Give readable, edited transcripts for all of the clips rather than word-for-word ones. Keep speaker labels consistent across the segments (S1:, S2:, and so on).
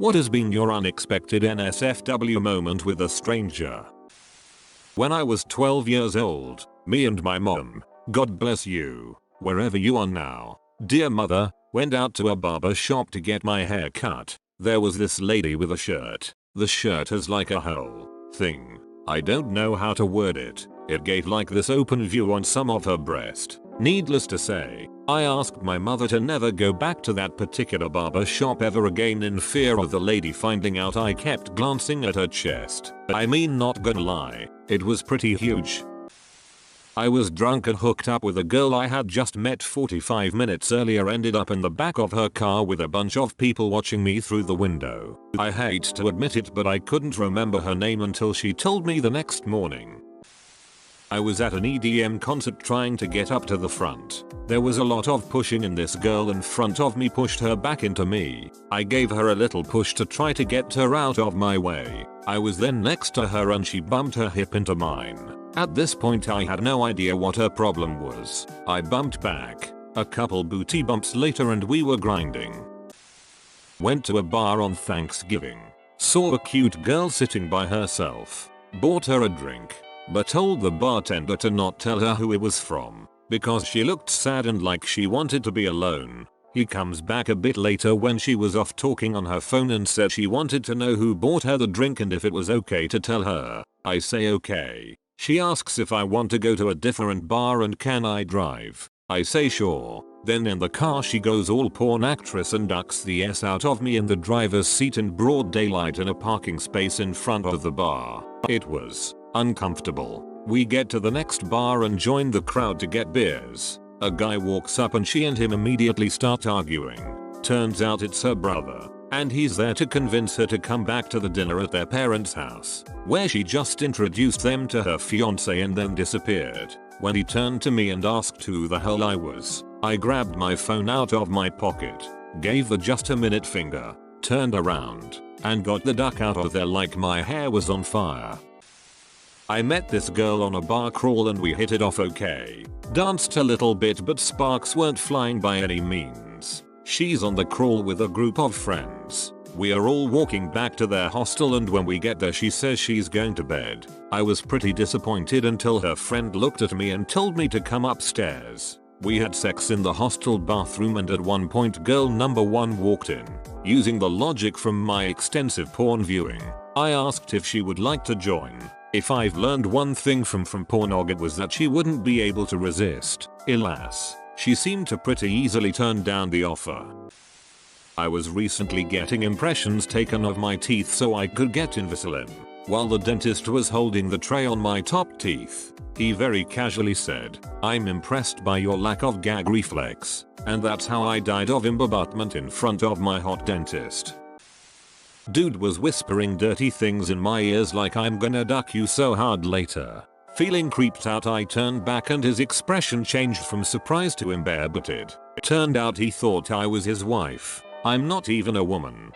S1: What has been your unexpected NSFW moment with a stranger? When I was 12 years old, me and my mom, God bless you, wherever you are now, dear mother, went out to a barber shop to get my hair cut. There was this lady with a shirt. The shirt has like a whole thing. I don't know how to word it. It gave like this open view on some of her breast. Needless to say, I asked my mother to never go back to that particular barber shop ever again in fear of the lady finding out. I kept glancing at her chest. I mean, not gonna lie, it was pretty huge. I was drunk and hooked up with a girl I had just met 45 minutes earlier. Ended up in the back of her car with a bunch of people watching me through the window. I hate to admit it, but I couldn't remember her name until she told me the next morning. I was at an EDM concert trying to get up to the front. There was a lot of pushing and this girl in front of me pushed her back into me. I gave her a little push to try to get her out of my way. I was then next to her and she bumped her hip into mine. At this point I had no idea what her problem was. I bumped back. A couple booty bumps later and we were grinding. Went to a bar on Thanksgiving. Saw a cute girl sitting by herself. Bought her a drink, but told the bartender to not tell her who it was from, because she looked sad and like she wanted to be alone. He comes back a bit later when she was off talking on her phone and said she wanted to know who bought her the drink and if it was okay to tell her. I say okay. She asks if I want to go to a different bar and can I drive. I say sure. Then in the car she goes all porn actress and ducks the S out of me in the driver's seat in broad daylight in a parking space in front of the bar. It was uncomfortable. We get to the next bar and join the crowd to get beers. A guy walks up and she and him immediately start arguing. Turns out it's her brother, and he's there to convince her to come back to the dinner at their parents' house, where she just introduced them to her fiance and then disappeared. When he turned to me and asked who the hell I was, I grabbed my phone out of my pocket, gave the just a minute finger, turned around, and got the duck out of there like my hair was on fire. I met this girl on a bar crawl and we hit it off okay. Danced a little bit but sparks weren't flying by any means. She's on the crawl with a group of friends. We are all walking back to their hostel and when we get there she says she's going to bed. I was pretty disappointed until her friend looked at me and told me to come upstairs. We had sex in the hostel bathroom and at one point girl number 1 walked in. Using the logic from my extensive porn viewing, I asked if she would like to join. If I've learned one thing from pornog, it was that she wouldn't be able to resist. Alas, she seemed to pretty easily turn down the offer. I was recently getting impressions taken of my teeth so I could get Invisalign. While the dentist was holding the tray on my top teeth, he very casually said, "I'm impressed by your lack of gag reflex." And that's how I died of embabutment in front of my hot dentist. Dude was whispering dirty things in my ears like "I'm gonna duck you so hard later." Feeling creeped out, I turned back and his expression changed from surprise to embarrassed. Turned out he thought I was his wife. I'm not even a woman.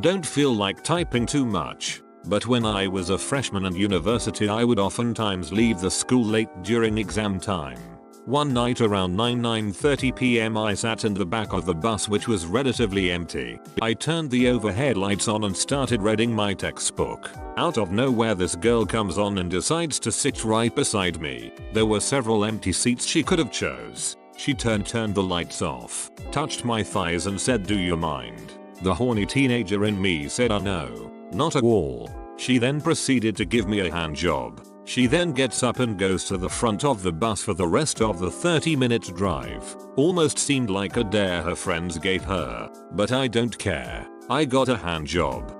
S1: Don't feel like typing too much, but when I was a freshman in university I would oftentimes leave the school late during exam time. One night around 9:30 p.m. I sat in the back of the bus which was relatively empty. I turned the overhead lights on and started reading my textbook. Out of nowhere this girl comes on and decides to sit right beside me. There were several empty seats she could have chose. She turned the lights off, touched my thighs and said, "Do you mind?" The horny teenager in me said, "No, not at all." She then proceeded to give me a hand job. She then gets up and goes to the front of the bus for the rest of the 30-minute drive. Almost seemed like a dare her friends gave her, but I don't care. I got a hand job.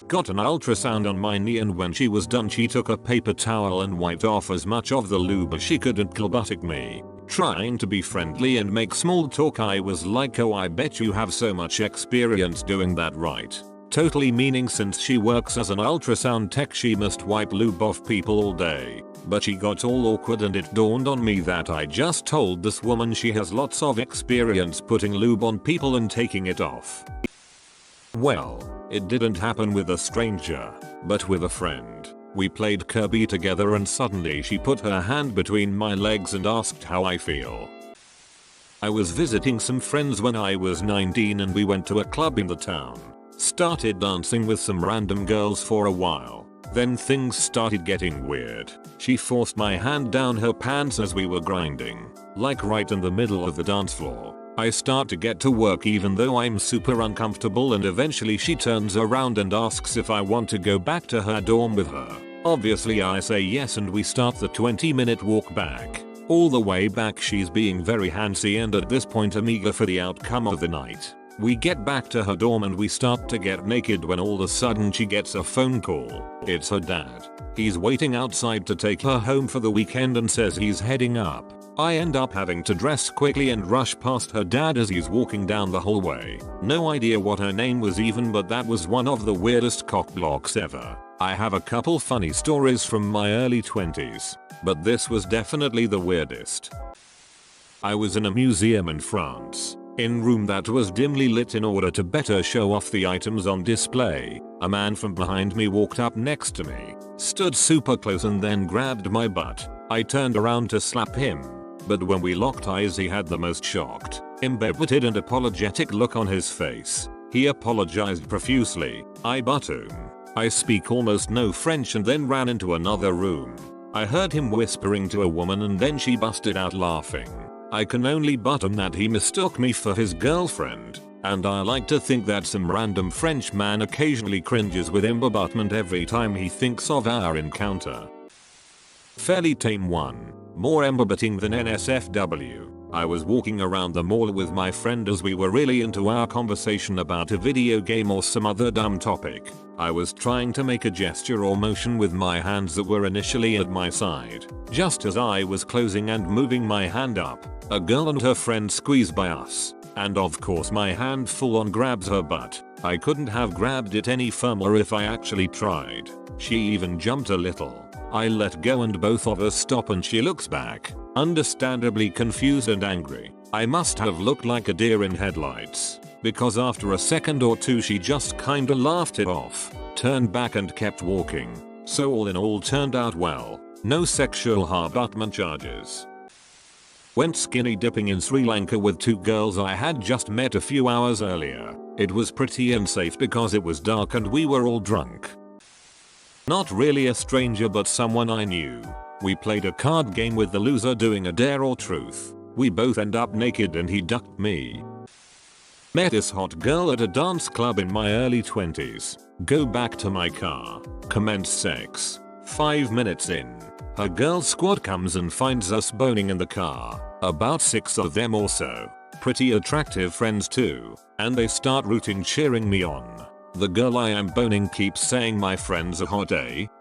S1: Got an ultrasound on my knee and when she was done she took a paper towel and wiped off as much of the lube as she could and klbutted me. Trying to be friendly and make small talk I was like, "Oh, I bet you have so much experience doing that, right?" Totally meaning since she works as an ultrasound tech she must wipe lube off people all day. But she got all awkward and it dawned on me that I just told this woman she has lots of experience putting lube on people and taking it off. Well, it didn't happen with a stranger, but with a friend. We played Kirby together and suddenly she put her hand between my legs and asked how I feel. I was visiting some friends when I was 19 and we went to a club in the town. Started dancing with some random girls for a while. Then things started getting weird. She forced my hand down her pants as we were grinding, like right in the middle of the dance floor. I start to get to work even though I'm super uncomfortable, and eventually she turns around and asks if I want to go back to her dorm with her. Obviously I say yes and we start the 20-minute walk back. All the way back she's being very handsy, and at this point I'm eager for the outcome of the night. We get back to her dorm and we start to get naked when all of a sudden she gets a phone call. It's her dad. He's waiting outside to take her home for the weekend and says he's heading up. I end up having to dress quickly and rush past her dad as he's walking down the hallway. No idea what her name was even, but that was one of the weirdest cock blocks ever. I have a couple funny stories from my early 20s, but this was definitely the weirdest. I was in a museum in France. In room that was dimly lit in order to better show off the items on display. A man from behind me walked up next to me, stood super close and then grabbed my butt. I turned around to slap him, but when we locked eyes he had the most shocked, embarrassed and apologetic look on his face. He apologized profusely. I butted him. I speak almost no French and then ran into another room. I heard him whispering to a woman and then she busted out laughing. I can only button that he mistook me for his girlfriend, and I like to think that some random French man occasionally cringes with embarrassment every time he thinks of our encounter. Fairly tame one. More embarrassing than NSFW. I was walking around the mall with my friend as we were really into our conversation about a video game or some other dumb topic. I was trying to make a gesture or motion with my hands that were initially at my side. Just as I was closing and moving my hand up, a girl and her friend squeeze by us, and of course my hand full on grabs her butt. I couldn't have grabbed it any firmer if I actually tried. She even jumped a little. I let go and both of us stop and she looks back, understandably confused and angry. I must have looked like a deer in headlights, because after a second or two she just kinda laughed it off, turned back and kept walking. So all in all turned out well. No sexual harassment charges. Went skinny dipping in Sri Lanka with two girls I had just met a few hours earlier. It was pretty unsafe because it was dark and we were all drunk. Not really a stranger but someone I knew. We played a card game with the loser doing a dare or truth. We both end up naked and he ducked me. Met this hot girl at a dance club in my early 20s. Go back to my car. Commence sex. 5 minutes in, her girl squad comes and finds us boning in the car. About 6 of them or so. Pretty attractive friends too. And they start rooting, cheering me on. The girl I am boning keeps saying my friends are hot,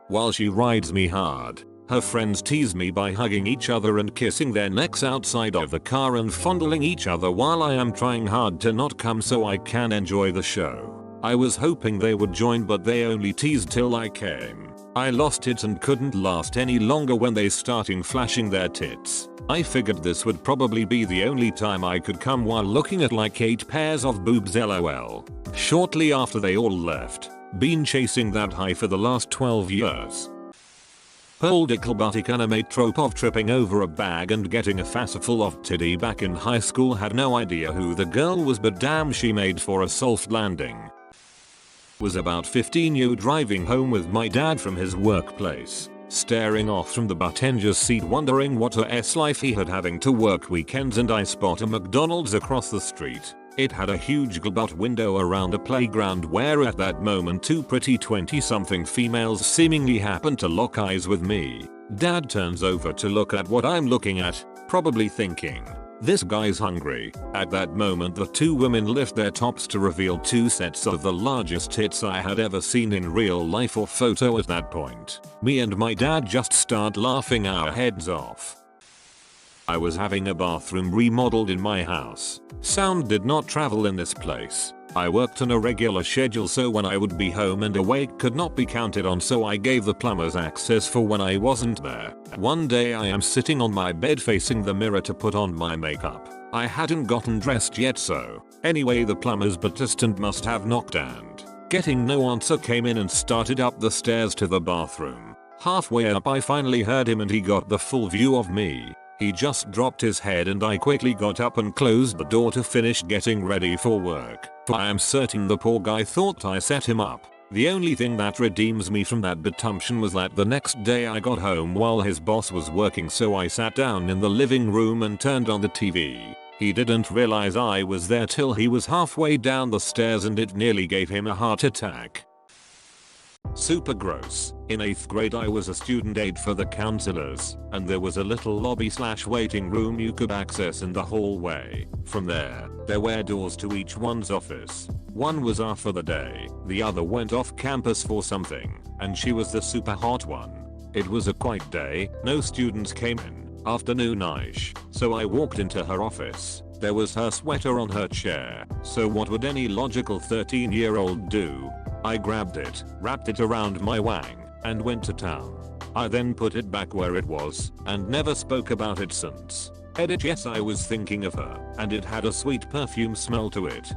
S1: while she rides me hard. Her friends tease me by hugging each other and kissing their necks outside of the car and fondling each other while I am trying hard to not come so I can enjoy the show. I was hoping they would join but they only teased till I came. I lost it and couldn't last any longer when they started flashing their tits. I figured this would probably be the only time I could come while looking at like 8 pairs of boobs, lol. Shortly after they all left. Been chasing that high for the last 12 years. Old icklebutic anime trope of tripping over a bag and getting a full of titty back in high school. Had no idea who the girl was but damn she made for a soft landing. Was about 15 driving home with my dad from his workplace. Staring off from the passenger seat wondering what a life he had having to work weekends, and I spot a McDonald's across the street. It had a huge glass window around a playground where at that moment 2 pretty 20-something females seemingly happened to lock eyes with me. Dad turns over to look at what I'm looking at, probably thinking, this guy's hungry. At that moment the 2 women lift their tops to reveal 2 sets of the largest tits I had ever seen in real life or photo. At that point, me and my dad just start laughing our heads off. I was having a bathroom remodeled in my house. Sound did not travel in this place. I worked on a regular schedule so when I would be home and awake could not be counted on, so I gave the plumbers access for when I wasn't there. One day I am sitting on my bed facing the mirror to put on my makeup. I hadn't gotten dressed yet, so anyway the plumber's assistant must have knocked and getting no answer came in and started up the stairs to the bathroom. Halfway up I finally heard him and he got the full view of me. He just dropped his head and I quickly got up and closed the door to finish getting ready for work. For I am certain the poor guy thought I set him up. The only thing that redeems me from that presumption was that the next day I got home while his boss was working, so I sat down in the living room and turned on the TV. He didn't realize I was there till he was halfway down the stairs and it nearly gave him a heart attack. Super gross. In 8th grade I was a student aide for the counselors, and there was a little lobby/waiting room you could access in the hallway. From there were doors to each one's office. One was off for the day, the other went off campus for something, and she was the super hot one. It was a quiet day, no students came in, afternoon-ish, so I walked into her office. There was her sweater on her chair, so what would any logical 13-year-old do? I grabbed it, wrapped it around my wang, and went to town. I then put it back where it was, and never spoke about it since. Edit, yes, I was thinking of her, and it had a sweet perfume smell to it.